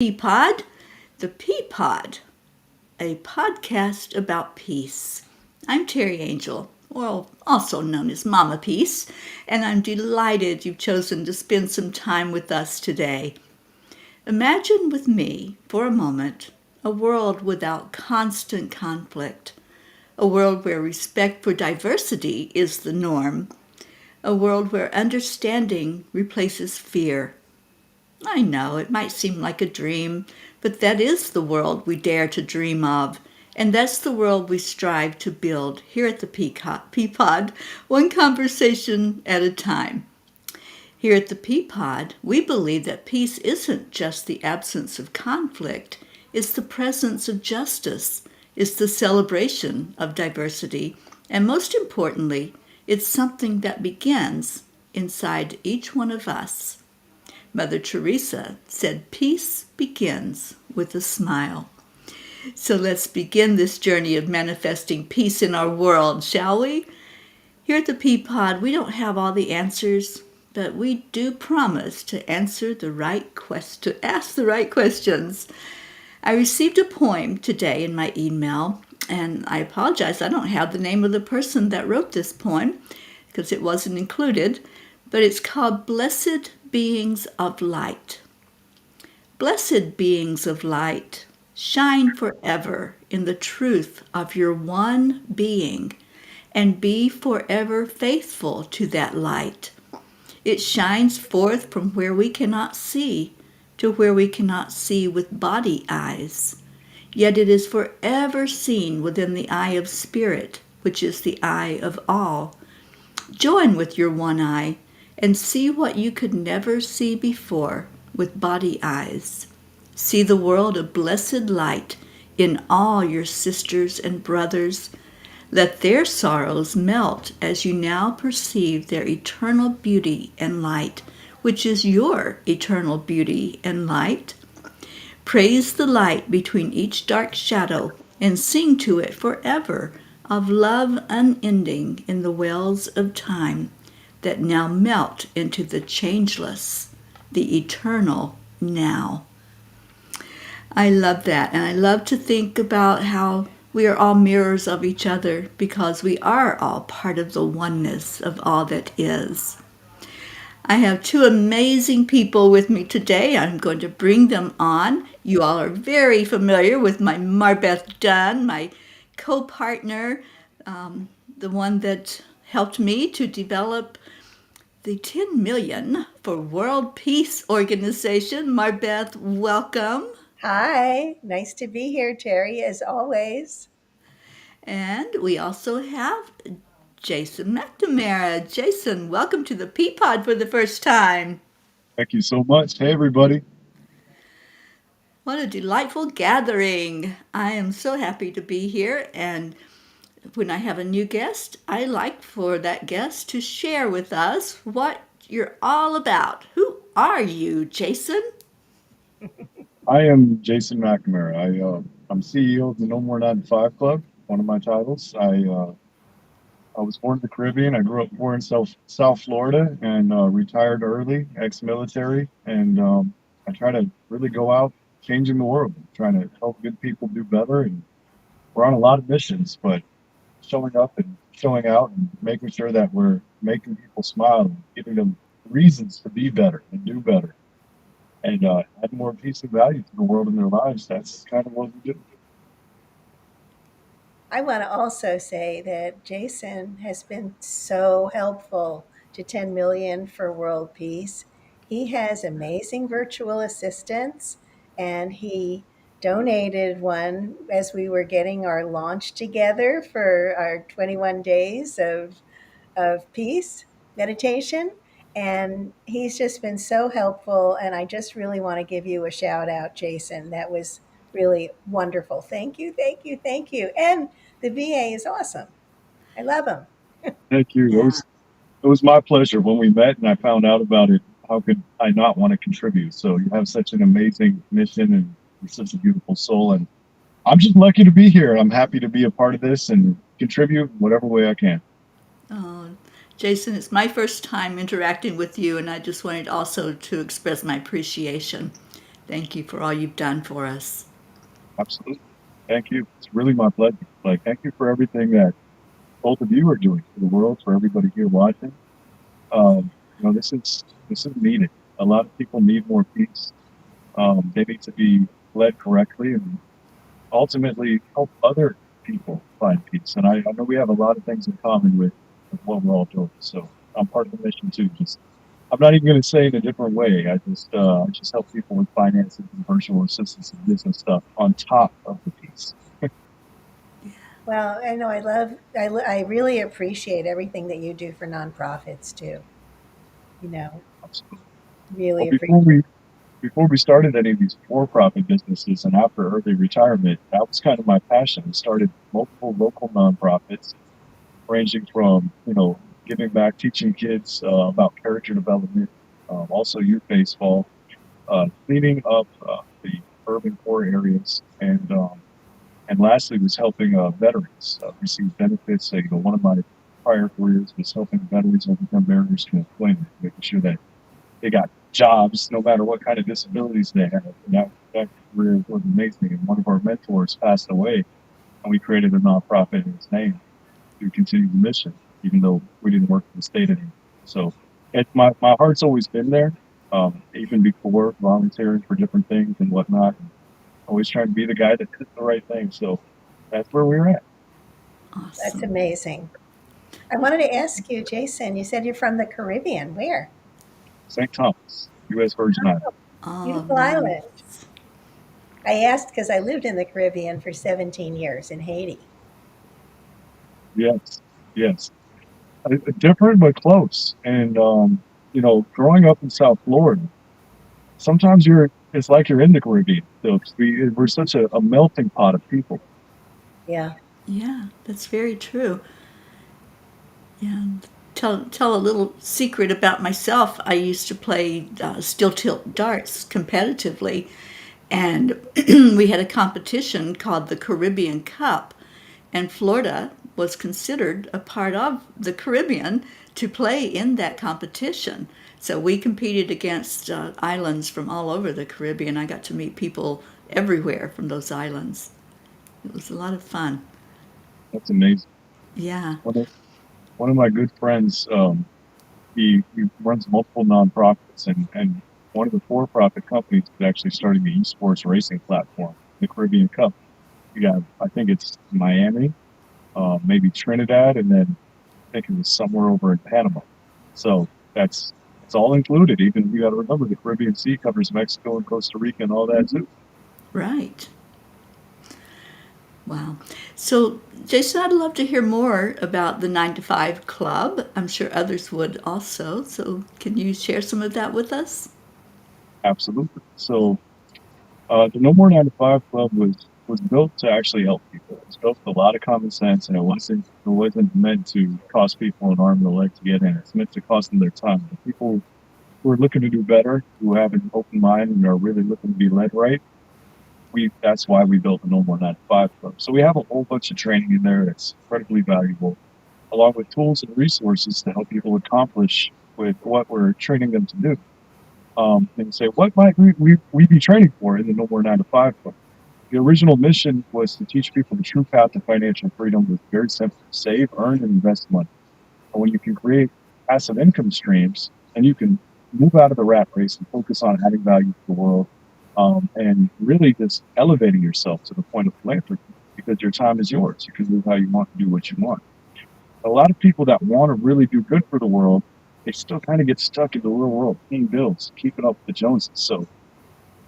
Peapod, the Peapod, a podcast about peace. I'm Teri Angel, well, also known as Mama Peace, and I'm delighted you've chosen to spend some time with us today. Imagine with me, for a moment, a world without constant conflict, a world where respect for diversity is the norm, a world where understanding replaces fear. I know it might seem like a dream, but that is the world we dare to dream of. And that's the world we strive to build here at the Peapod, one conversation at a time. Here at the Peapod, we believe that peace isn't just the absence of conflict, it's the presence of justice, it's the celebration of diversity, and most importantly, it's something that begins inside each one of us. Mother Teresa said, "Peace begins with a smile." So let's begin this journey of manifesting peace in our world, shall we? Here at the Peapod, we don't have all the answers, but we do promise to ask the right questions. I received a poem today in my email, and I apologize, I don't have the name of the person that wrote this poem because it wasn't included, but it's called Blessed Beings of Light. Blessed beings of light, shine forever in the truth of your one being and be forever faithful to that light. It shines forth from where we cannot see to where we cannot see with body eyes. Yet it is forever seen within the eye of spirit, which is the eye of all. Join with your one eye and see what you could never see before with body eyes. See the world of blessed light in all your sisters and brothers. Let their sorrows melt as you now perceive their eternal beauty and light, which is your eternal beauty and light. Praise the light between each dark shadow and sing to it forever of love unending in the wells of time that now melt into the changeless, the eternal now. I love that, and I love to think about how we are all mirrors of each other because we are all part of the oneness of all that is. I have two amazing people with me today. I'm going to bring them on. You all are very familiar with my MarBeth Dunn, my co-partner, the one that helped me to develop the 10 million for World Peace Organization. MarBeth, welcome. Hi, nice to be here, Teri, as always. And we also have Jason McNamara. Jason, welcome to the Peapod for the first time. Thank you so much. Hey, everybody. What a delightful gathering. I am so happy to be here. And when I have a new guest, I like for that guest to share with us what you're all about. Who are you, Jason? I am Jason McNamara. I'm CEO of the No More 9 to 5 Club, one of my titles. I was born in the Caribbean. I grew up more in South Florida and retired early, ex-military. And I try to really go out changing the world, trying to help good people do better. And we're on a lot of missions, but showing up and showing out and making sure that we're making people smile and giving them reasons to be better and do better. And add more peace and value to the world in their lives. That's kind of what we do. I want to also say that Jason has been so helpful to 10 million for world peace. He has amazing virtual assistants, and he donated one as we were getting our launch together for our 21 days of peace meditation. And he's just been so helpful. And I just really want to give you a shout out, Jason. That was really wonderful. Thank you, thank you, thank you. And the VA is awesome. I love him. Thank you. Yeah. It was my pleasure when we met and I found out about it. How could I not want to contribute? So you have such an amazing mission and you're such a beautiful soul. And I'm just lucky to be here. I'm happy to be a part of this and contribute whatever way I can. Oh, Jason, it's my first time interacting with you, and I just wanted also to express my appreciation. Thank you for all you've done for us. Absolutely. Thank you. It's really my pleasure. Like, thank you for everything that both of you are doing for the world, for everybody here watching. This is needed. A lot of people need more peace. They need to be led correctly and ultimately help other people find peace. And I know we have a lot of things in common with what we're all doing. So I'm part of the mission too. Just I'm not even going to say it a different way. I just help people with finances and virtual assistants and business stuff on top of the peace. Well, I know I really appreciate everything that you do for nonprofits too. You know, Absolutely. really Well, appreciate. before we started any of these for-profit businesses and after early retirement, that was kind of my passion. I started multiple local nonprofits, ranging from giving back, teaching kids about character development, also youth baseball, cleaning up the urban core areas, and lastly was helping veterans receive benefits. One of my prior careers was helping veterans overcome barriers to employment, making sure that they got jobs no matter what kind of disabilities they had. And that career was amazing. And one of our mentors passed away, and we created a nonprofit in his name to continue the mission, even though we didn't work for the state anymore. So my heart's always been there, even before volunteering for different things and whatnot. And always trying to be the guy that did the right thing. So that's where we're at. That's Awesome. amazing. I wanted to ask you, Jason. You said you're from the Caribbean. Where? St. Thomas, U.S. Virgin Islands. Oh, Beautiful island. nice. I asked because I lived in the Caribbean for 17 years in Haiti. Yes, yes. Different but close. And growing up in South Florida, sometimes it's like you're in the Caribbean. So we're such a melting pot of people. Yeah. Yeah, that's very true. And tell a little secret about myself. I used to play steel tilt darts competitively, and we had a competition called the Caribbean Cup, and Florida was considered a part of the Caribbean to play in that competition. So we competed against islands from all over the Caribbean. I got to meet people everywhere from those islands. It was a lot of fun. That's amazing. Yeah. One of my good friends, he runs multiple nonprofits, and one of the for-profit companies is actually starting the esports racing platform, the Caribbean Cup. You got, I think it's Miami, maybe Trinidad, and then I think it was somewhere over in Panama. So that's it's all included. Even you got to remember the Caribbean Sea covers Mexico and Costa Rica and all that too. Right. Wow. So, Jason, I'd love to hear more about the 9 to 5 Club. I'm sure others would also. So, can you share some of that with us? Absolutely. So the No More 9 to 5 Club was built to actually help people. It was built with a lot of common sense, and it wasn't meant to cost people an arm and a leg to get in. It's meant to cost them their time. The people who are looking to do better, who have an open mind and are really looking to be led right, that's why we built the No More 9 to 5 Club. So we have a whole bunch of training in there that's incredibly valuable, along with tools and resources to help people accomplish with what we're training them to do. And say, what might we be training for in the No More 9 to 5 Club? The original mission was to teach people the true path to financial freedom was very simple: save, earn, and invest money. And when you can create passive income streams and you can move out of the rat race and focus on adding value to the world, and really just elevating yourself to the point of philanthropy, because your time is yours. You can live how you want to do what you want. A lot of people that want to really do good for the world, they still kind of get stuck in the real world, paying bills, keeping up with the Joneses. So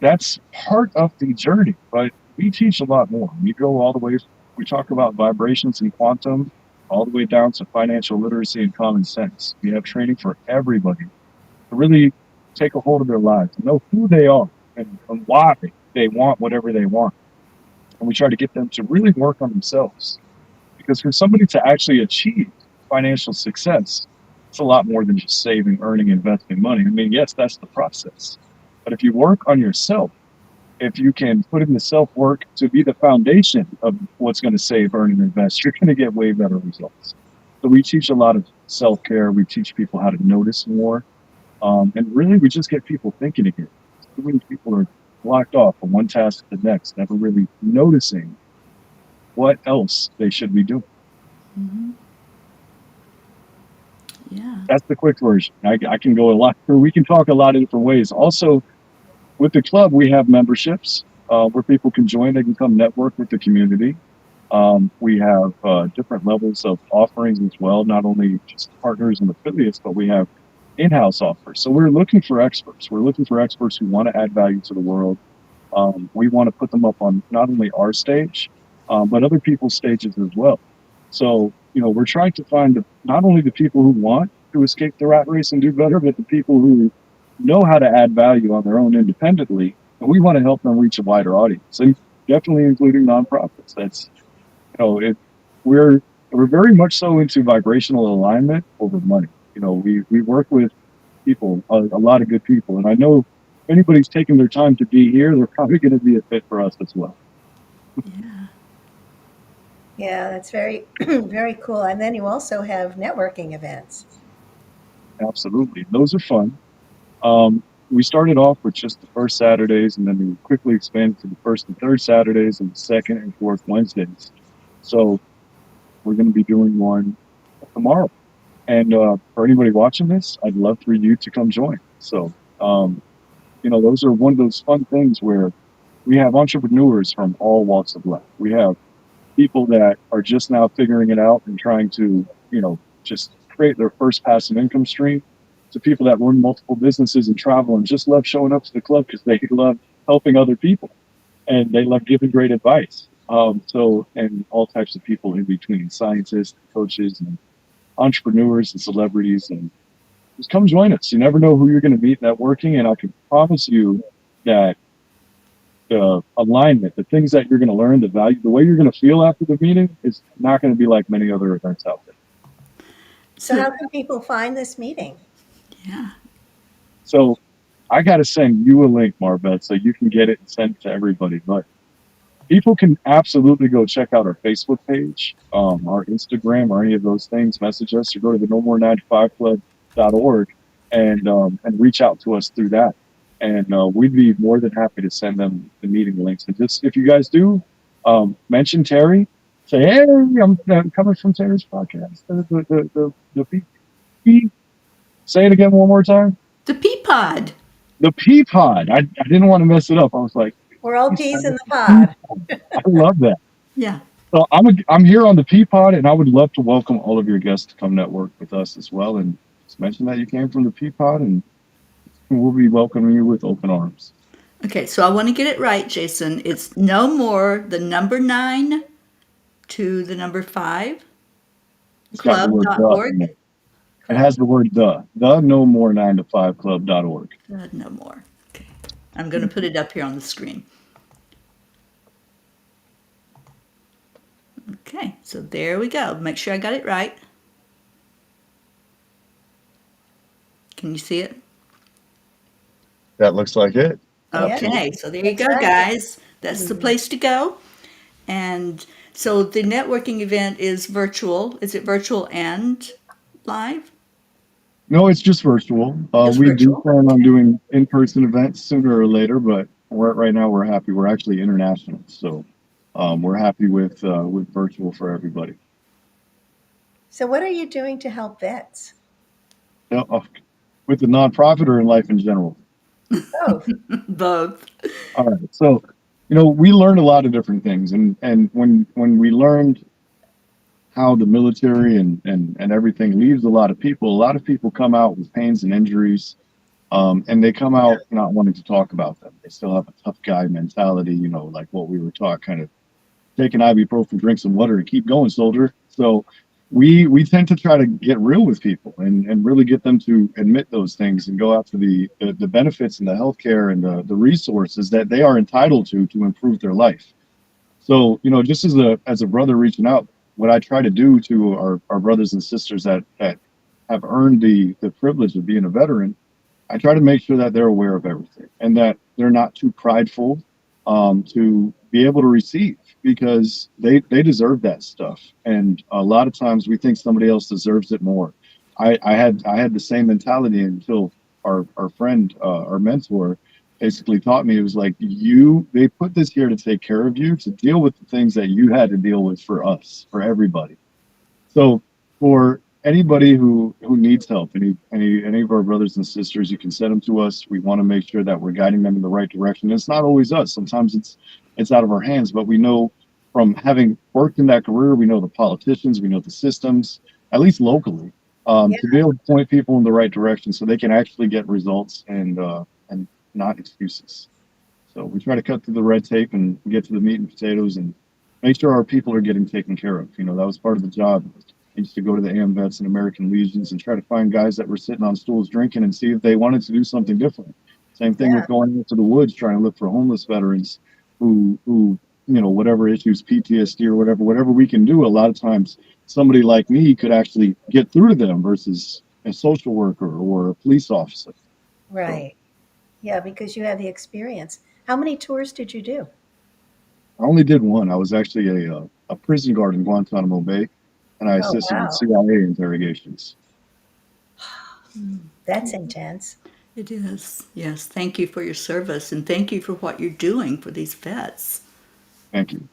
that's part of the journey, but we teach a lot more. We go all the way, we talk about vibrations and quantum, all the way down to financial literacy and common sense. We have training for everybody to really take a hold of their lives, to know who they are and why they want whatever they want. And we try to get them to really work on themselves. Because for somebody to actually achieve financial success, it's a lot more than just saving, earning, investing money. I mean, yes, that's the process. But if you work on yourself, if you can put in the self work to be the foundation of what's going to save, earn, and invest, you're going to get way better results. So we teach a lot of self care. We teach people how to notice more. And really, we just get people thinking again. Too many people are blocked off from one task to the next, never really noticing what else they should be doing. Mm-hmm. Yeah. That's the quick version. I can go a lot, or we can talk a lot of different ways. Also, with the club, we have memberships where people can join. They can come network with the community. We have different levels of offerings as well, not only just partners and affiliates, but we have in-house offers. So we're looking for experts. We're looking for experts who want to add value to the world. We want to put them up on not only our stage, but other people's stages as well. So, we're trying to find not only the people who want to escape the rat race and do better, but the people who know how to add value on their own independently. And we want to help them reach a wider audience, and definitely including nonprofits. That's, it, we're we're very much so into vibrational alignment over money. We work with people, a lot of good people, and I know if anybody's taking their time to be here, they're probably going to be a fit for us as well. Yeah. Yeah, that's very, very cool. And then you also have networking events. Absolutely, those are fun. We started off with just the first Saturdays, and then we quickly expanded to the first and third Saturdays and the second and fourth Wednesdays. So we're going to be doing one tomorrow. And for anybody watching this, I'd love for you to come join. So, those are one of those fun things where we have entrepreneurs from all walks of life. We have people that are just now figuring it out and trying to, just create their first passive income stream, to people that run multiple businesses and travel and just love showing up to the club because they love helping other people and they love giving great advice. And all types of people in between, scientists, coaches, and entrepreneurs and celebrities, and just come join us. You never know who you're going to meet networking, and I can promise you that the alignment, the things that you're going to learn, the value, the way you're going to feel after the meeting is not going to be like many other events out there. So how can people find this meeting? Yeah. So I got to send you a link, MarBeth, so you can get it and send it to everybody. But people can absolutely go check out our Facebook page, our Instagram, or any of those things. Message us or go to the nomore95club.org and reach out to us through that. And we'd be more than happy to send them the meeting links. And just if you guys do, mention Teri. Say, hey, I'm coming from Teri's podcast. Say it again one more time. The Peapod. The Peapod. I didn't want to mess it up. I was like, we're all peas in the pod. I love that. Yeah. So I'm here on the Peapod, and I would love to welcome all of your guests to come network with us as well. And just mention that you came from the Peapod, and we'll be welcoming you with open arms. Okay, so I want to get it right, Jason. It's no more the number 9 to the number 5 club.org. It has the word the no more 9 to 5 club.org. No more. Okay. I'm going to put it up here on the screen. Okay, so there we go. Make sure I got it right. Can you see it? That looks like it. Okay, so there you go, guys. That's the place to go. And so the networking event is virtual. Is it virtual and live? No, it's just virtual. We do plan on doing in-person events sooner or later, but right now we're happy. We're actually international, so we're happy with virtual for everybody. So what are you doing to help vets? With the nonprofit or in life in general? Both. Both. All right. So, we learned a lot of different things, and when we learned how the military and everything leaves a lot of people come out with pains and injuries, and they come out not wanting to talk about them. They still have a tough guy mentality, like what we were taught, kind of take an ibuprofen, drink some water, and keep going, soldier. So we tend to try to get real with people and really get them to admit those things and go after the benefits and the healthcare and the resources that they are entitled to improve their life. So, just as a brother reaching out, what I try to do to our brothers and sisters that have earned the privilege of being a veteran, I try to make sure that they're aware of everything and that they're not too prideful to be able to receive, because they deserve that stuff. And a lot of times we think somebody else deserves it more. I had the same mentality until our friend, our mentor, basically taught me, it was like, they put this here to take care of you, to deal with the things that you had to deal with for us, for everybody. So for anybody who needs help, any of our brothers and sisters, you can send them to us. We want to make sure that we're guiding them in the right direction. It's not always us. Sometimes it's out of our hands, but we know from having worked in that career, we know the politicians, we know the systems, at least locally, Yeah. to be able to point people in the right direction so they can actually get results and not excuses. So we try to cut through the red tape and get to the meat and potatoes and make sure our people are getting taken care of. You know, that was part of the job. I used to go to the AMVETS and American Legions and try to find guys that were sitting on stools drinking and see if they wanted to do something different. Same thing Yeah. with going into the woods trying to look for homeless veterans who whatever issues, PTSD or whatever we can do. A lot of times, somebody like me could actually get through to them versus a social worker or a police officer. So Right. Yeah, because you have the experience. How many tours did you do? I only did one. I was actually a prison guard in Guantanamo Bay, and I Oh, assisted with wow. CIA interrogations. That's intense. It is. Yes. Thank you for your service and thank you for what you're doing for these vets. Thank you.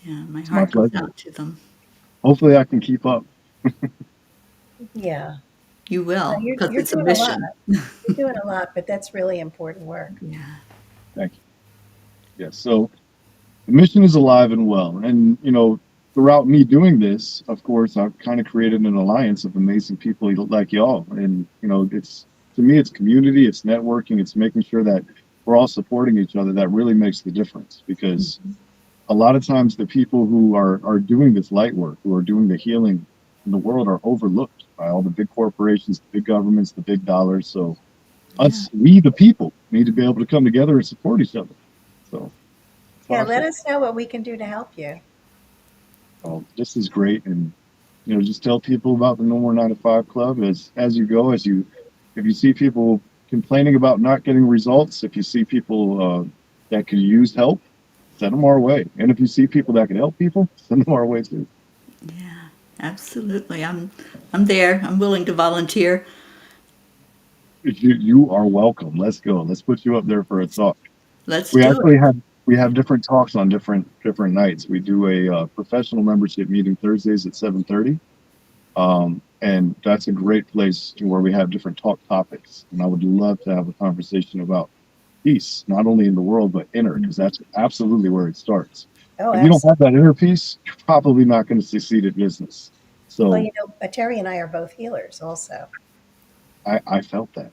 Yeah, my It's my heart goes pleasure. out to them. Hopefully, I can keep up. Yeah. You No, will, because you're it's a doing a lot. mission. You're doing a lot, but that's really important work. Yeah. Thank you. Yes. So the mission is alive and well, and throughout me doing this, of course, I've kind of created an alliance of amazing people like y'all, and it's to me, it's community, it's networking, it's making sure that we're all supporting each other. That really makes the difference because a lot of times the people who are doing this light work, who are doing the healing in the world, are overlooked by all the big corporations, the big governments, the big dollars. So Yeah. we the people need to be able to come together and support each other. So that's how Yeah, I let feel. us know what we can do to help you. This is great, and just tell people about the No More 9 to 5 Club as you go. If you see people complaining about not getting results, if you see people that can use help, send them our way. And if you see people that can help people, send them our way too. Yeah. Absolutely. I'm there. I'm willing to volunteer. You are welcome. Let's go. Let's put you up there for a talk. Let's We do actually it. have different talks on different nights. We do a professional membership meeting Thursdays at 7:30. And that's a great place where we have different talk topics. And I would love to have a conversation about peace, not only in the world, but inner, because that's absolutely where it starts. Oh, If you don't absolutely. have that inner peace, you're probably not going to succeed at business. Well, So Terry and I are both healers also. I felt that.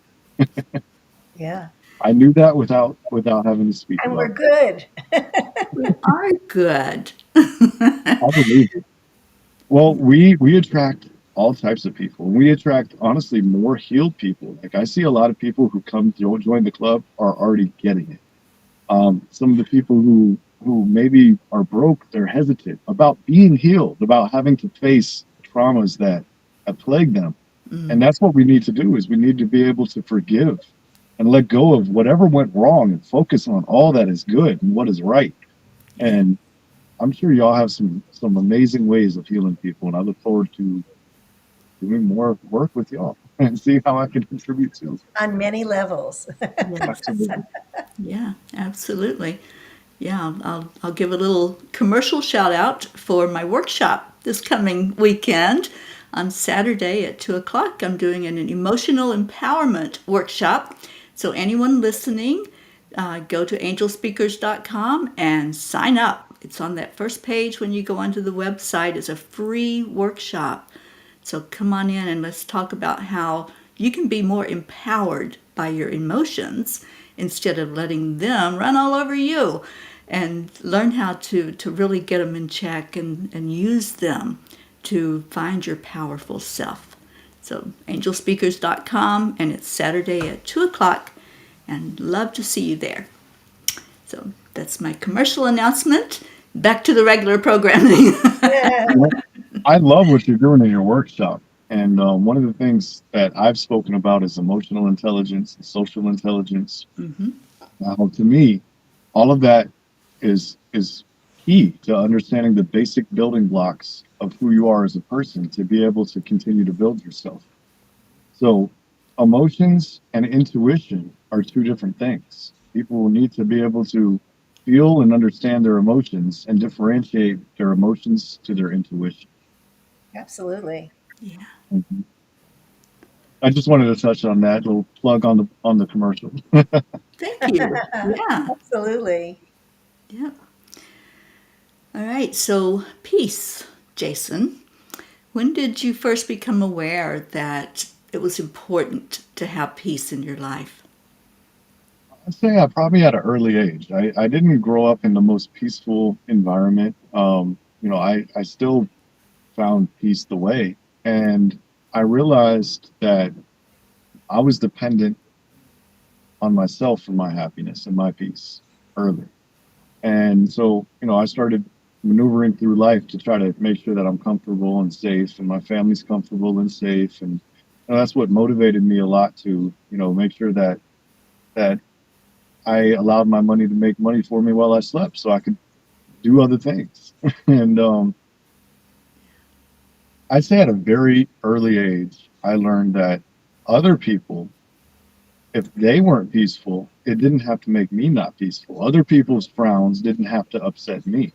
Yeah. I knew that without having to speak And we're about it. good. We are good. I believe it. Well, we attract all types of people. We attract honestly more healed people. Like I see a lot of people who come to join the club are already getting it. Some of the people who maybe are broke, they're hesitant about being healed, about having to face traumas that have plagued them. And that's what we need to do is we need to be able to forgive and let go of whatever went wrong and focus on all that is good and what is right. Yeah. And I'm sure y'all have some amazing ways of healing people, and I look forward to doing more work with y'all and see how I can contribute to. On many levels. Yes. Absolutely. Yeah, absolutely. Yeah, I'll give a little commercial shout out for my workshop this coming weekend. On Saturday at 2 o'clock, I'm doing an emotional empowerment workshop. So, anyone listening, go to angelspeakers.com and sign up. It's on that first page when you go onto the website. It's a free workshop. So, come on in and let's talk about how you can be more empowered by your emotions instead of letting them run all over you, and learn how to really get them in check and use them to find your powerful self. So angelspeakers.com, and it's Saturday at 2 o'clock, and love to see you there. So that's my commercial announcement. Back to the regular programming. Yeah. Well, I love what you're doing in your workshop. And one of the things that I've spoken about is emotional intelligence and social intelligence. Hmm. Now, to me, all of that is key to understanding the basic building blocks of who you are as a person to be able to continue to build yourself. So, emotions and intuition are two different things. People need to be able to feel and understand their emotions and differentiate their emotions to their intuition. Absolutely. Yeah. Mhm. I just wanted to touch on that little plug on the commercial. Thank you. Yeah. Absolutely. Yeah. All right. So, peace, Jason. When did you first become aware that it was important to have peace in your life? I'd say probably at an early age. I didn't grow up in the most peaceful environment. I still found peace the way. And I realized that I was dependent on myself for my happiness and my peace early. And so, I started maneuvering through life to try to make sure that I'm comfortable and safe and my family's comfortable and safe. And that's what motivated me a lot to, make sure that I allowed my money to make money for me while I slept so I could do other things. And I'd say at a very early age, I learned that other people, if they weren't peaceful, it didn't have to make me not peaceful. Other people's frowns didn't have to upset me.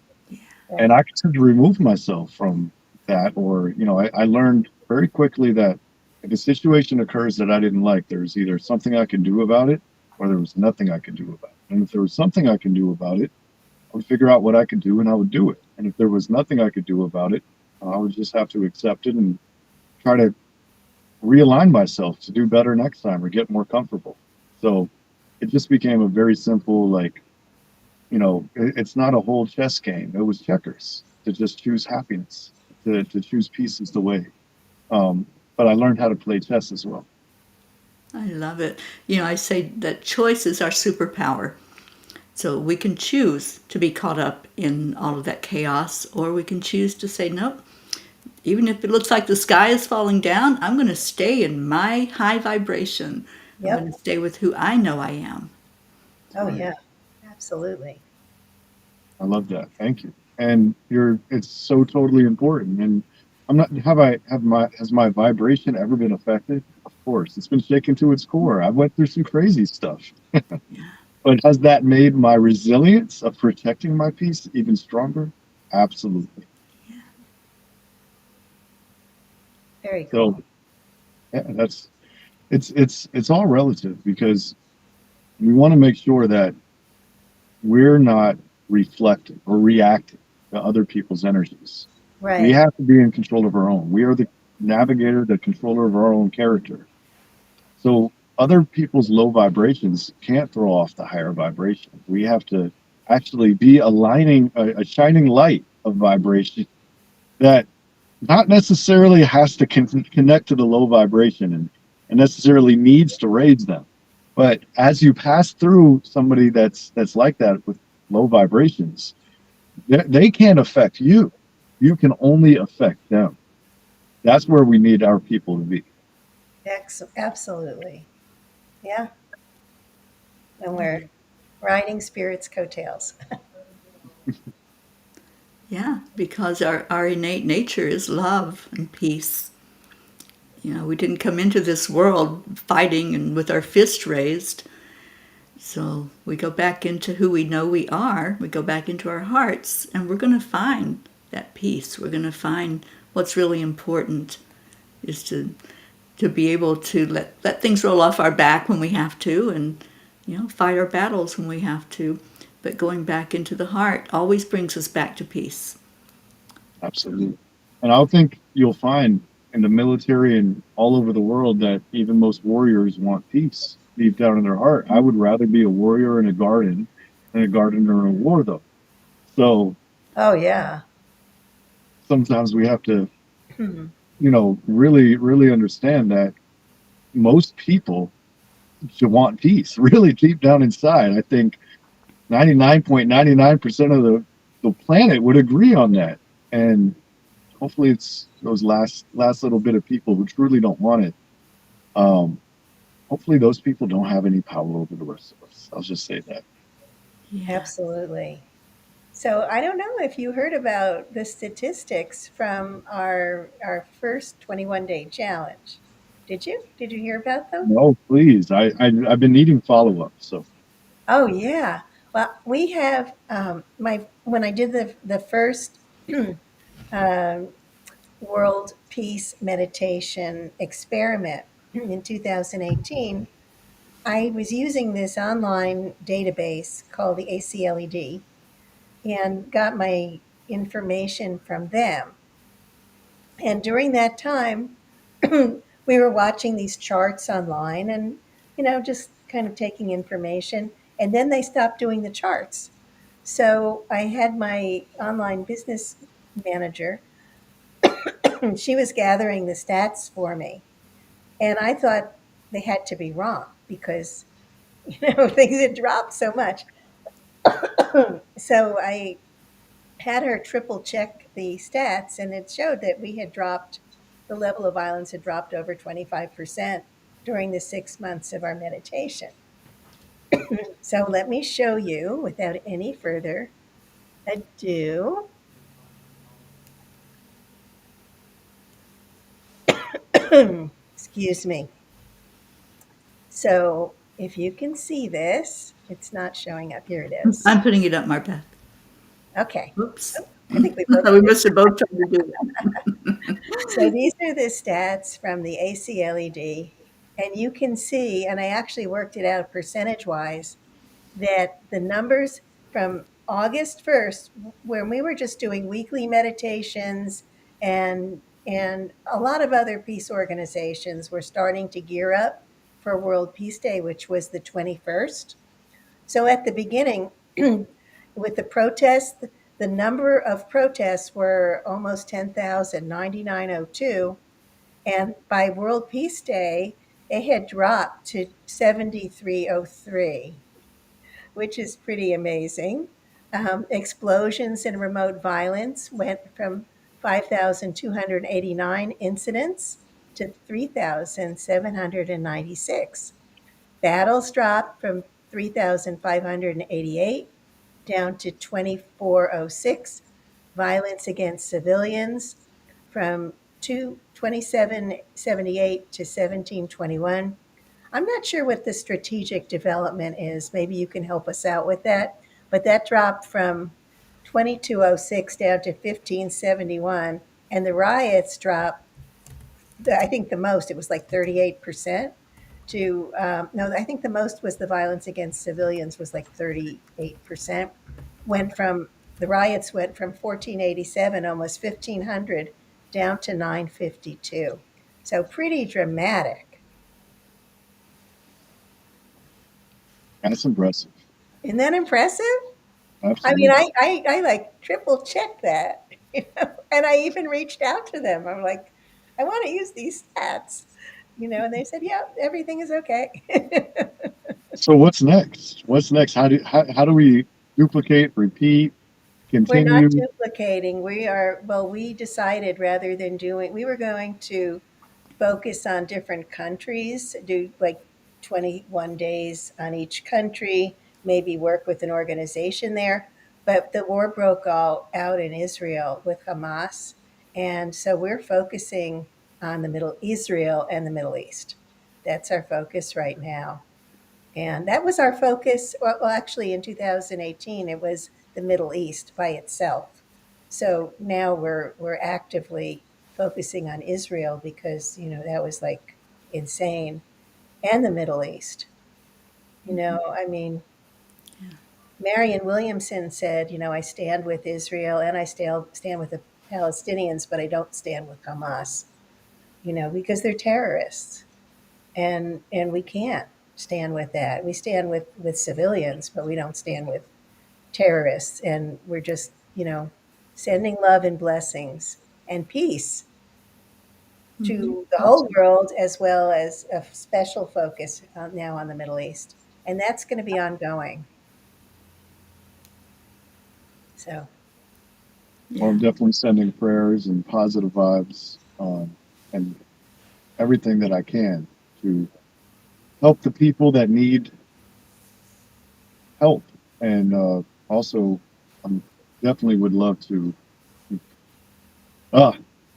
And Right. I could remove myself from that. Or, I learned very quickly that if a situation occurs that I didn't like, there's either something I can do about it or there was nothing I could do about it. And if there was something I can do about it, I would figure out what I could do and I would do it. And if there was nothing I could do about it, I would just have to accept it and try to realign myself to do better next time or get more comfortable. So it just became a very simple, like, it's not a whole chess game. It was checkers to just choose happiness, to choose peace is the way. Um, but I learned how to play chess as well. I love it. I say that choice is our superpower. So we can choose to be caught up in all of that chaos, or we can choose to say, nope, even if it looks like the sky is falling down, I'm going to stay in my high vibration. I'm going Yep. to stay with who I know I am. Oh, Right. yeah. Absolutely. I love that. Thank you. And it's so totally important. And I'm not, has my vibration ever been affected? Of course. It's been shaken to its core. I went through some crazy stuff. Yeah. But has that made my resilience of protecting my peace even stronger? Absolutely. Very So cool. yeah, it's all relative because we want to make sure that we're not reflecting or reacting to other people's energies. We Right. have to be in control of our own. We are the navigator, the controller of our own character. So other people's low vibrations can't throw off the higher vibration. We have to actually be aligning a shining light of vibration that not necessarily has to connect to the low vibration and necessarily needs to raise them. But as you pass through somebody that's like that with low vibrations, they can't affect you. You can only affect them. That's where we need our people to be. Absolutely. Yeah. And we're riding spirits' coattails. Yeah, because our innate nature is love and peace. We didn't come into this world fighting and with our fist raised. So we go back into who we know we are, we go back into our hearts, and we're going to find that peace. We're going to find what's really important is to be able to let things roll off our back when we have to and fight our battles when we have to. But going back into the heart always brings us back to peace. Absolutely. And I think you'll find in the military and all over the world that even most warriors want peace deep down in their heart. I would rather be a warrior in a garden than a gardener in a war, though. So Oh, yeah. sometimes we have to, really, really understand that most people should want peace, really deep down inside. I think 99.99% of the planet would agree on that. And hopefully it's those last little bit of people who truly don't want it. Um, Hopefully those people don't have any power over the rest of us. I'll just say that. Yeah. Absolutely. So I don't know if you heard about the statistics from our first 21-day challenge. Did you? Did you hear about them? No, please. I've been needing follow up. So Oh yeah. Well, we have my when I did the first um, world peace meditation experiment in 2018. I was using this online database called the ACLED and got my information from them. And during that time, we were watching these charts online and, just kind of taking information. And then they stopped doing the charts. So I had my online business manager, she was gathering the stats for me. And I thought they had to be wrong because, things had dropped so much. So I had her triple check the stats, and it showed that the level of violence had dropped over 25% during the 6 months of our meditation. So let me show you without any further ado. Excuse me. So if you can see this, it's not showing up. Here it is. I'm putting it up, MarBeth. Okay. Oops. I think we both We did. must have both tried to do that. So these are the stats from the ACLED. And you can see, and I actually worked it out percentage wise, that the numbers from August 1st, when we were just doing weekly meditations and a lot of other peace organizations were starting to gear up for World Peace Day, which was the 21st. So at the beginning, with the protests, the number of protests were almost 10,000, 9,902. And by World Peace Day, it had dropped to 7,303, which is pretty amazing. Explosions and remote violence went from 5,289 incidents to 3,796. Battles dropped from 3,588 down to 2,406. Violence against civilians from 2778 to 1721. I'm not sure what the strategic development is. Maybe you can help us out with that. But that dropped from 2206 down to 1571. And the riots dropped, I think the most, it was like 38% to, no, I think the most was the violence against civilians was like 38%. The riots went from 1487, almost 1500, down to 952. So pretty dramatic. That's impressive. Isn't that impressive? I mean, Absolutely. I like triple checked that, and I even reached out to them. I'm like, I want to use these stats, and they said, yeah, everything is okay. So what's next? What's next? How do we duplicate, repeat, We're not continue? duplicating. We decided rather than we were going to focus on different countries, do like 21 days on each country, maybe work with an organization there. But the war broke all out in Israel with Hamas. And so we're focusing on the Middle Israel and the Middle East. That's our focus right now. And that was our focus. Well, actually, in 2018, it was the Middle East by itself. So now we're actively focusing on Israel because that was like insane, and the Middle East. I mean, Marion Williamson said, I stand with Israel and I stand with the Palestinians, but I don't stand with Hamas. Because they're terrorists, and we can't stand with that. We stand with civilians, but we don't stand with terrorists. And we're just sending love and blessings and peace to the whole Absolutely. world, as well as a special focus now on the Middle East, and that's going to be ongoing. So Well, Yeah. I'm definitely sending prayers and positive vibes, and everything that I can to help the people that need help. And also, I definitely would love to. Uh,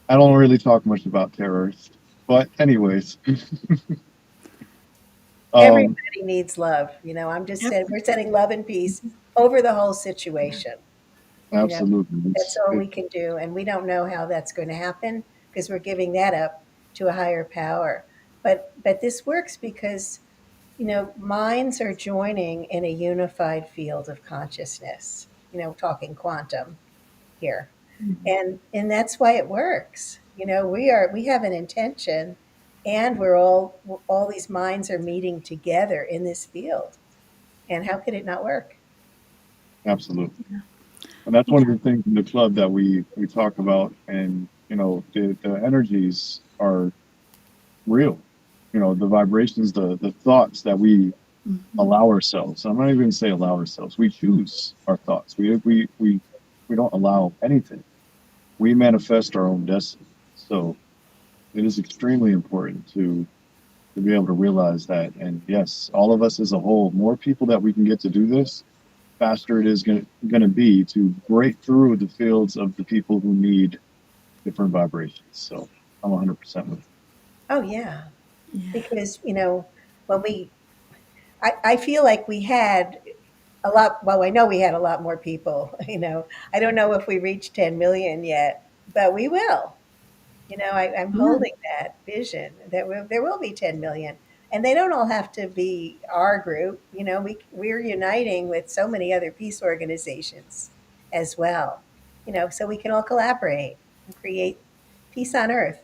I don't really talk much about terrorists, but anyways, Um, Everybody needs love. I'm just saying we're setting love and peace over the whole situation. You know, Absolutely. that's all we can do. And we don't know how that's going to happen because we're giving that up to a higher power. But this works because, minds are joining in a unified field of consciousness, talking quantum here. And that's why it works. We have an intention, and all these minds are meeting together in this field. And how could it not work? Absolutely. And that's one of the things in the club that we talk about. And, the energies are real. The vibrations, the thoughts that we allow ourselves. I'm not even going to say allow ourselves. We choose our thoughts. We don't allow anything. We manifest our own destiny. So it is extremely important to be able to realize that. And yes, all of us as a whole, more people that we can get to do this, faster it is going to be to break through the fields of the people who need different vibrations. So I'm 100% with you. Oh, yeah. Yeah. Because, when I feel like we had a lot, well, I know we had a lot more people, I don't know if we reached 10 million yet, but we will. I'm Yeah. holding that vision that there will be 10 million. And they don't all have to be our group. We're uniting with so many other peace organizations as well, so we can all collaborate and create peace on earth.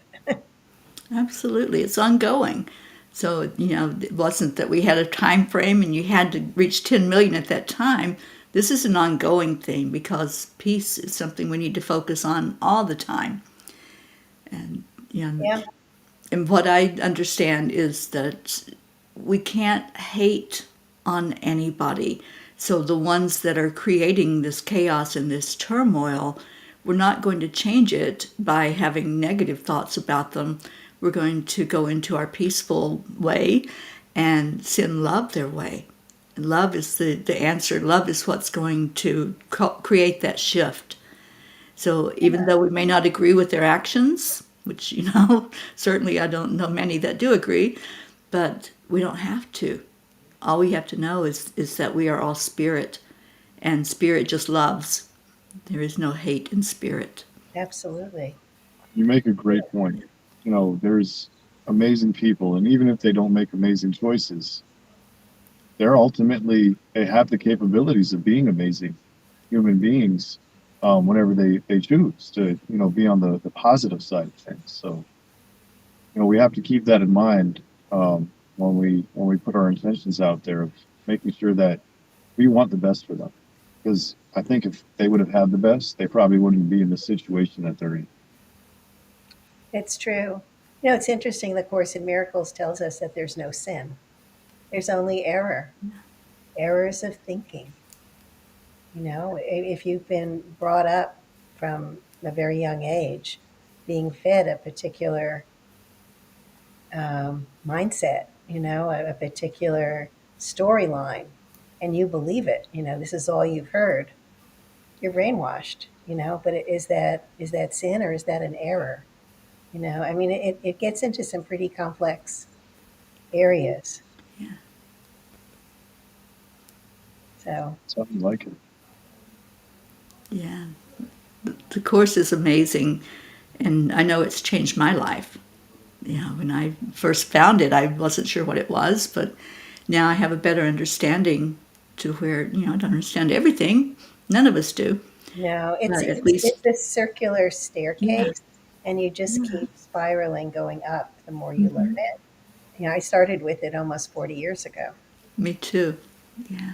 Absolutely. It's ongoing. So, it wasn't that we had a time frame and you had to reach 10 million at that time. This is an ongoing thing because peace is something we need to focus on all the time. And, you know, Yeah, and what I understand is that we can't hate on anybody. So the ones that are creating this chaos and this turmoil, we're not going to change it by having negative thoughts about them. We're going to go into our peaceful way and send love their way. Love is the answer. Love is what's going to create that shift. So even though we may not agree with their actions, which, certainly I don't know many that do agree, but we don't have to. All we have to know is that we are all spirit, and spirit just loves. There is no hate in spirit. absolutely. You make a great point. There's amazing people, and even if they don't make amazing choices, they have the capabilities of being amazing human beings whenever they choose to be on the positive side of things. So we have to keep that in mind when we put our intentions out there of making sure that we want the best for them. Because I think if they would have had the best, they probably wouldn't be in the situation that they're in. It's true. It's interesting. The Course in Miracles tells us that there's no sin, there's only error, errors of thinking. If you've been brought up from a very young age, being fed a particular mindset, a particular storyline, and you believe it, this is all you've heard, you're brainwashed, but is that sin or is that an error? I mean, it gets into some pretty complex areas. Yeah. So, Something like it. Yeah. The course is amazing, and I know it's changed my life. When I first found it, I wasn't sure what it was, but now I have a better understanding to where, I don't understand everything. None of us do. no, it's But at it's least, it's a circular yeah, staircase, and you just yeah. keep spiraling going up the more you learn Hmm. it. I started with it almost 40 years ago. Me too. Yeah.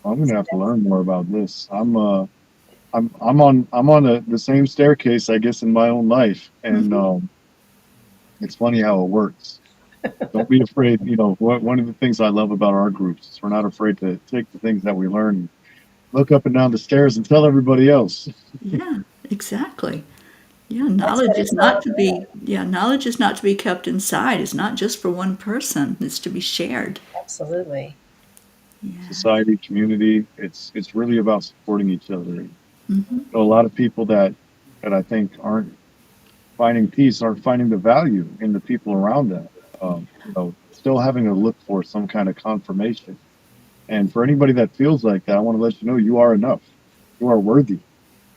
I'm gonna have to learn more about this. I'm on the same staircase, I guess, in my own life, and Hmm. it's funny how it works. Don't be afraid. One of the things I love about our groups is we're not afraid to take the things that we learn, and look up and down the stairs, and tell everybody else. Yeah, exactly. Yeah, That's what it's all about. knowledge is not to be kept inside. It's not just for one person. It's to be shared. Absolutely. Yeah. Society, community. It's really about supporting each other. Hmm. A lot of people that I think aren't finding peace, aren't finding the value in the people around them. still having to look for some kind of confirmation. And for anybody that feels like that, I want to let you know you are enough. You are worthy.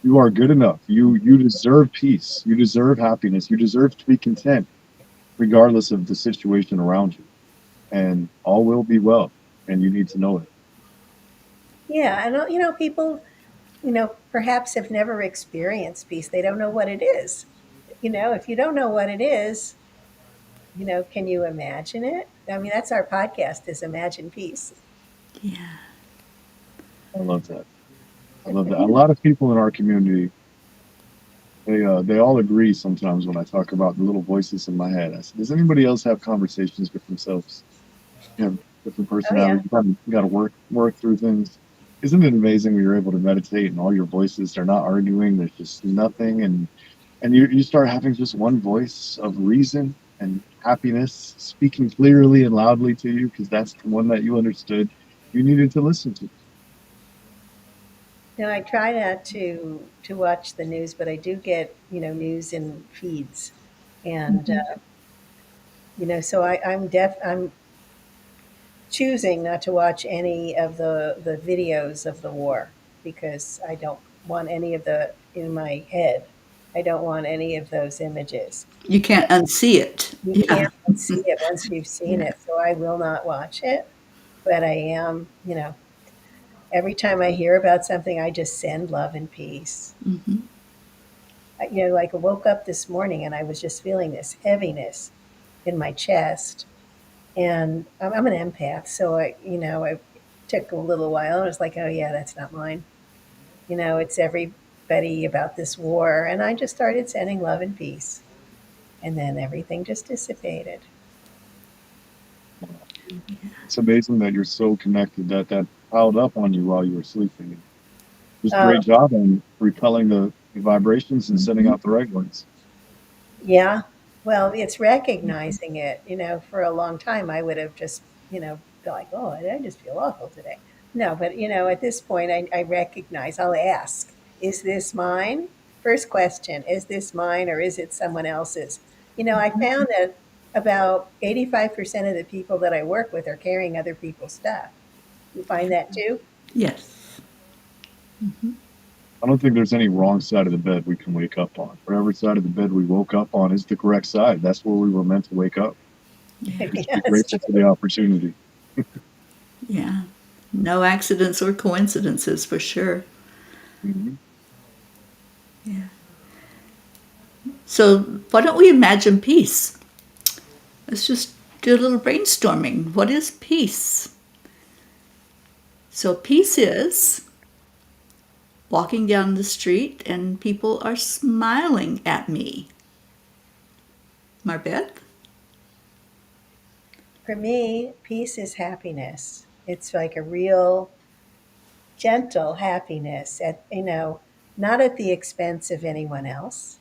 You are good enough. You deserve peace. You deserve happiness. You deserve to be content, regardless of the situation around you. And all will be well. And you need to know it. Yeah, and people, perhaps have never experienced peace. They don't know what it is. If you don't know what it is, can you imagine it? I mean, that's our podcast, is Imagine Peace. Yeah. I love that. I love that. A lot of people in our community, they all agree sometimes when I talk about the little voices in my head. I said, does anybody else have conversations with themselves? You have different Oh yeah. personalities. You got to work through things. Isn't it amazing when you're able to meditate and all your voices, they're not arguing, there's just nothing, and you start having just one voice of reason and happiness speaking clearly and loudly to you because that's the one that you understood you needed to listen to. I try not to watch the news, but I do get news in feeds, and so I'm choosing not to watch any of the videos of the war, because I don't want any of the in my head. I don't want any of those images. You can't unsee it. You Yeah. can't unsee it once you've seen Yeah. it, so I will not watch it. But I am, every time I hear about something, I just send love and peace. Like I woke up this morning and I was just feeling this heaviness in my chest, and I'm an empath, so I took a little while. I was like, oh yeah, that's not mine. It's everybody about this war, and I just started sending love and peace, and then everything just dissipated. It's amazing that you're so connected that that piled up on you while you were sleeping. Just Oh great job on repelling the vibrations and sending out the right ones. yeah, well, it's recognizing it. For a long time, I would have just be like, oh, I just feel awful today. No, but at this point, I recognize. I'll ask, is this mine? First question, is this mine or is it someone else's? I found that about 85% of the people that I work with are carrying other people's stuff. You find that too? Yes. I don't think there's any wrong side of the bed we can wake up on. Whatever side of the bed we woke up on is the correct side. That's where we were meant to wake up. Yeah. Just Yeah, be that's grateful for the true. opportunity. Yeah. No accidents or coincidences for sure. Mhm. Yeah. So why don't we imagine peace? Let's just do a little brainstorming. What is peace? So peace is walking down the street and people are smiling at me. MarBeth? For me, peace is happiness. It's like a real gentle happiness at not at the expense of anyone else,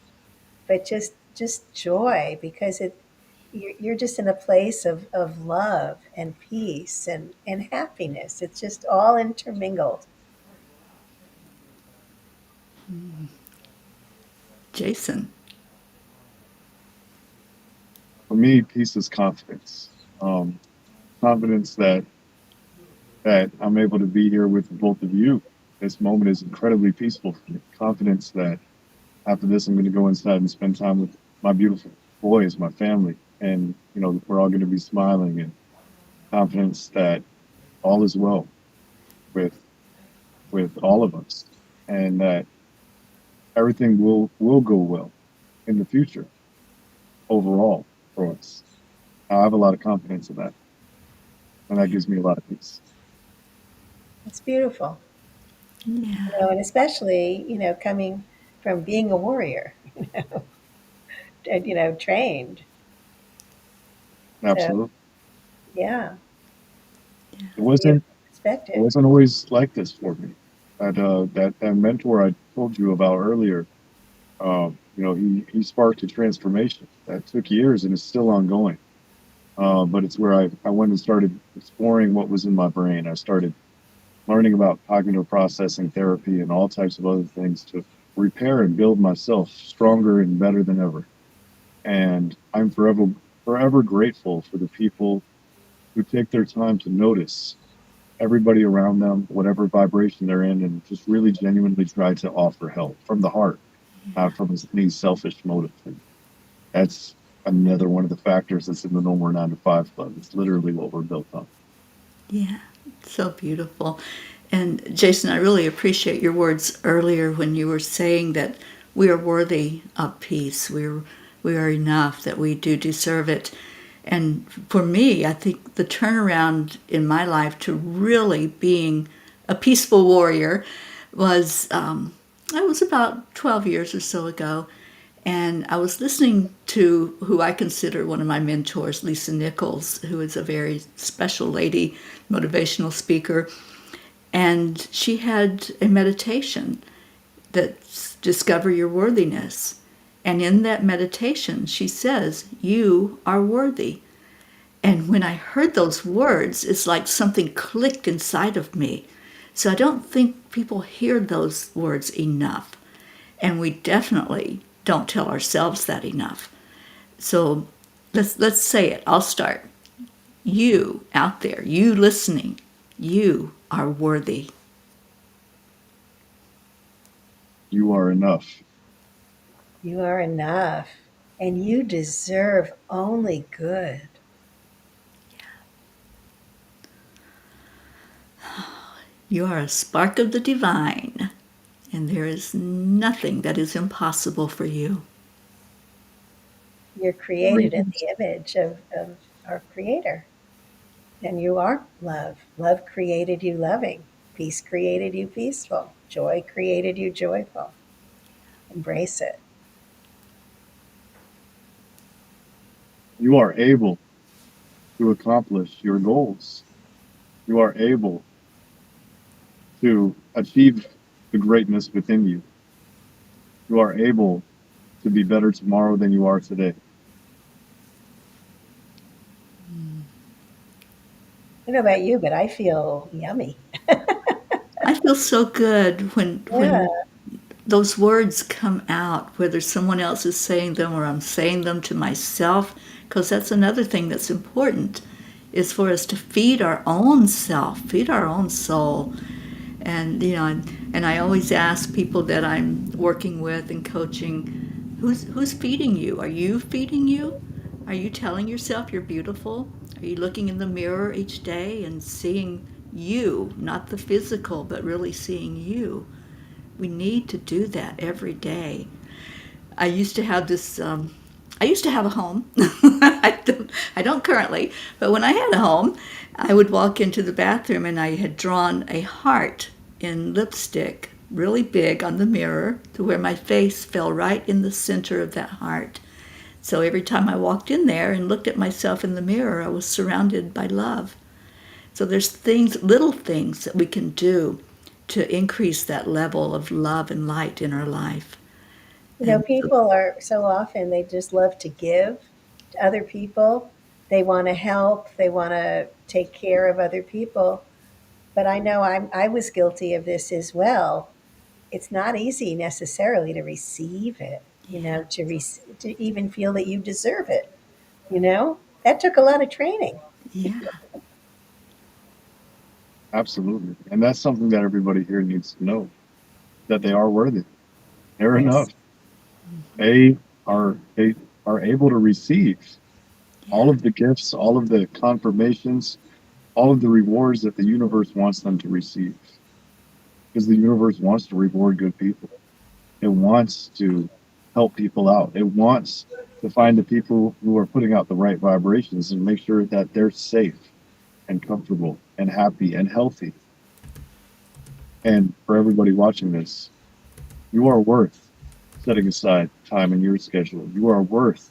but just joy, because you're just in a place of love and peace and happiness. It's just all intermingled. Jason? For me, peace is confidence. Um, Confidence that I'm able to be here with both of you. This moment is incredibly peaceful for me. Confidence that after this, I'm going to go inside and spend time with my beautiful boys, my family, and we're all going to be smiling, and confidence that all is well with all of us, and that everything will go well in the future overall for us. I have a lot of confidence in that, and that gives me a lot of peace. It's beautiful, Yeah. and especially coming from being a warrior, and trained. So Absolutely, yeah, it it's a wasn't beautiful perspective. always like this for me. That mentor I told you about earlier, he sparked a transformation that took years and is still ongoing. But it's where I went and started exploring what was in my brain. I started learning about cognitive processing therapy and all types of other things to repair and build myself stronger and better than ever. And I'm forever grateful for the people who take their time to notice everybody around them, whatever vibration they're in, and just really genuinely try to offer help from the heart, not from any selfish motive. And that's another one of the factors that's in the No More 9 to 5 Club. It's literally what we're built on. Yeah, so beautiful. And Jason, I really appreciate your words earlier when you were saying that we are worthy of peace. We are enough, that we do deserve it. And for me, I think the turnaround in my life to really being a peaceful warrior was, it was about 12 years or so ago. And I was listening to who I consider one of my mentors, Lisa Nichols, who is a very special lady, motivational speaker. And she had a meditation that's Discover Your Worthiness. And in that meditation, she says, You are worthy. And when I heard those words, it's like something clicked inside of me. So I don't think people hear those words enough. And we definitely don't tell ourselves that enough. So let's say it. I'll start. You out there, you listening, you are worthy. You are enough. You are enough, and you deserve only good. You are a spark of the divine, and there is nothing that is impossible for you. You're created in the image of our Creator, and you are love. Love created you loving. Peace created you peaceful. Joy created you joyful. Embrace it. You are able to accomplish your goals. You are able to achieve the greatness within you. You are able to be better tomorrow than you are today. I don't know about you, but I feel yummy. I feel so good Yeah. when those words come out, whether someone else is saying them or I'm saying them to myself, because that's another thing that's important, is for us to feed our own self, feed our own soul. And and I always ask people that I'm working with and coaching, who's feeding you? Are you feeding you? Are you telling yourself you're beautiful? Are you looking in the mirror each day and seeing you, not the physical, but really seeing you? We need to do that every day. I used to have this. I used to have a home. I don't currently, but when I had a home, I would walk into the bathroom and I had drawn a heart in lipstick, really big on the mirror, to where my face fell right in the center of that heart. So every time I walked in there and looked at myself in the mirror, I was surrounded by love. So there's things, little things that we can do to increase that level of love and light in our life. And so, People are so often, they just love to give to other people. They want to help, they want to take care of other people. But I know I was guilty of this as well. It's not easy necessarily to receive it, yeah, to even feel that you deserve it. That took a lot of training. yeah, Absolutely. And that's something that everybody here needs to know, that they are worthy. They're enough. Yes. They they are able to receive yeah, all of the gifts, all of the confirmations, all of the rewards that the universe wants them to receive. Because the universe wants to reward good people. It wants to help people out. It wants to find the people who are putting out the right vibrations and make sure that they're safe and comfortable and happy and healthy. And for everybody watching this, you are worth setting aside time in your schedule. You are worth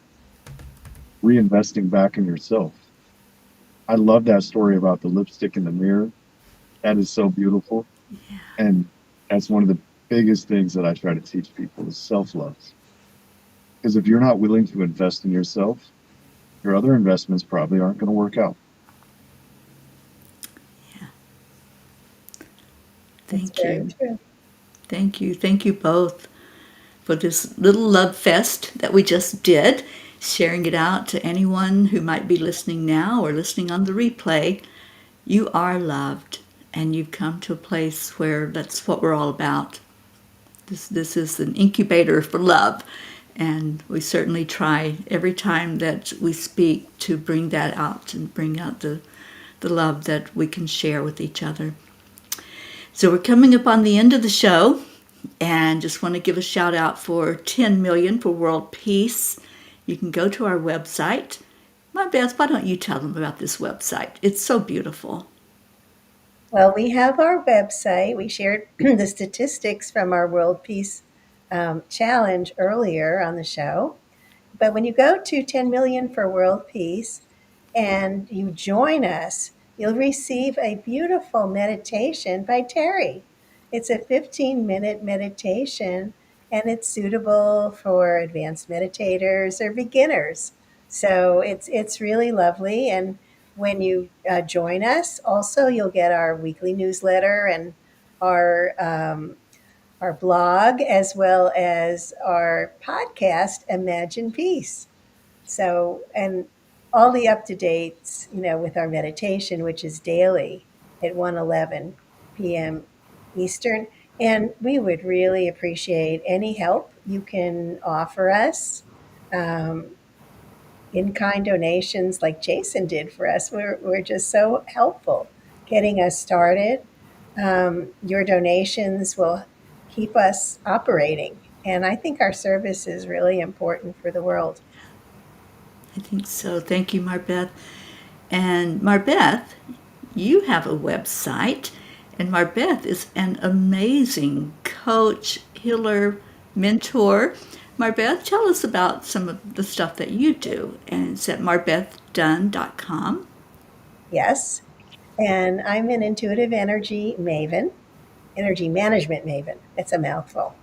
reinvesting back in yourself. I love that story about the lipstick in the mirror. That is so beautiful. And that's one of the biggest things that I try to teach people is self-love. Because if you're not willing to invest in yourself, your other investments probably aren't going to work out. yeah. It's Thank very you. true. Thank you. Thank you both for this little love fest that we just did. sharing it out to anyone who might be listening now or listening on the replay. You are loved, and you've come to a place where that's what we're all about. This is an incubator for love, and we certainly try every time that we speak to bring that out and bring out the love that we can share with each other. So we're coming up on the end of the show, and just want to give a shout out for 10 million for world peace. You can go to our website. MarBeth, why don't you tell them about this website? It's so beautiful. Well, we have our website. We shared the statistics from our World Peace Challenge earlier on the show. But when you go to 10 million for world peace and you join us, you'll receive a beautiful meditation by Teri. It's a 15-minute meditation, and it's suitable for advanced meditators or beginners. So it's really lovely. And when you join us, also you'll get our weekly newsletter and our our blog, as well as our podcast, Imagine Peace. So, and all the up to dates, with our meditation, which is daily at 1:11 p.m. Eastern. And we would really appreciate any help you can offer us. In-kind donations like Jason did for us. We're just so helpful getting us started. Your donations will keep us operating. And I think our service is really important for the world. I think so. Thank you, MarBeth. And MarBeth, you have a website, and MarBeth is an amazing coach, healer, mentor. MarBeth, tell us about some of the stuff that you do, and it's at marbethdunn.com. Yes. And I'm an intuitive energy maven, energy management maven. It's a mouthful.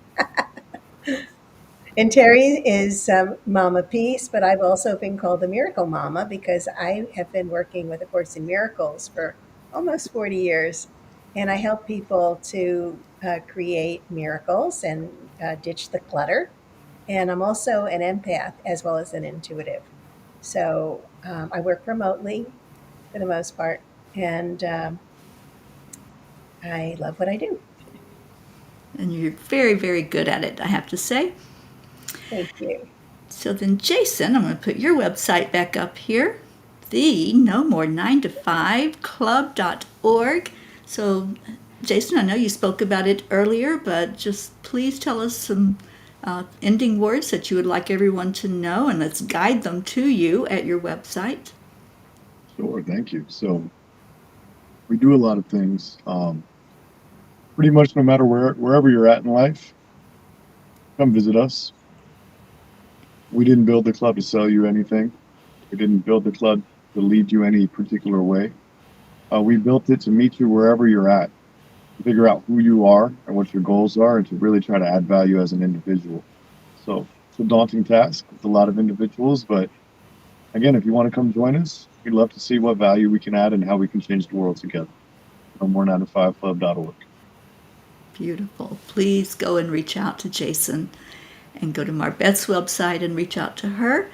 And Teri is Mama Peace, but I've also been called the Miracle Mama because I have been working with A Course in Miracles for almost 40 years. And I help people to create miracles and ditch the clutter. And I'm also an empath as well as an intuitive. So I work remotely for the most part. And I love what I do. And you're very, very good at it, I have to say. Thank you. So then, Jason, I'm going to put your website back up here, the No More 9 to 5 Club.org. So, Jason, I know you spoke about it earlier, but just please tell us some ending words that you would like everyone to know, and let's guide them to you at your website. Sure, thank you. So we do a lot of things. Pretty much no matter wherever you're at in life, come visit us. We didn't build the club to sell you anything. We didn't build the club to lead you any particular way. We built it to meet you wherever you're at, to figure out who you are and what your goals are, and to really try to add value as an individual. So it's a daunting task with a lot of individuals, but again, if you want to come join us, we'd love to see what value we can add and how we can change the world together. No more 9to5club.org. Beautiful. Please go and reach out to Jason, and go to MarBeth's website and reach out to her.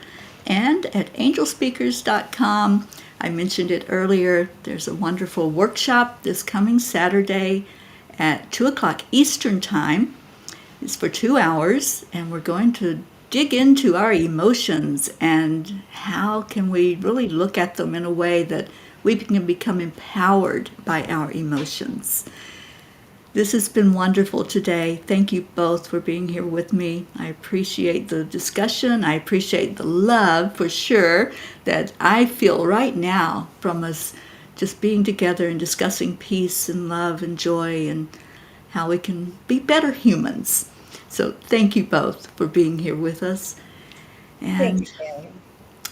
And at angelspeakers.com, I mentioned it earlier, there's a wonderful workshop this coming Saturday at 2 o'clock Eastern Time. It's for 2 hours, and we're going to dig into our emotions and how can we really look at them in a way that we can become empowered by our emotions. This has been wonderful today. Thank you both for being here with me. I appreciate the discussion. I appreciate the love, for sure, that I feel right now from us just being together and discussing peace and love and joy and how we can be better humans. So thank you both for being here with us. Thank And you, Shannon.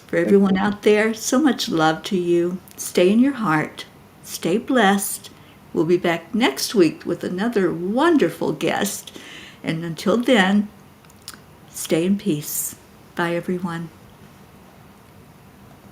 for everyone out there, so much love to you. Stay in your heart. Stay blessed. We'll be back next week with another wonderful guest. And until then, stay in peace. Bye, everyone.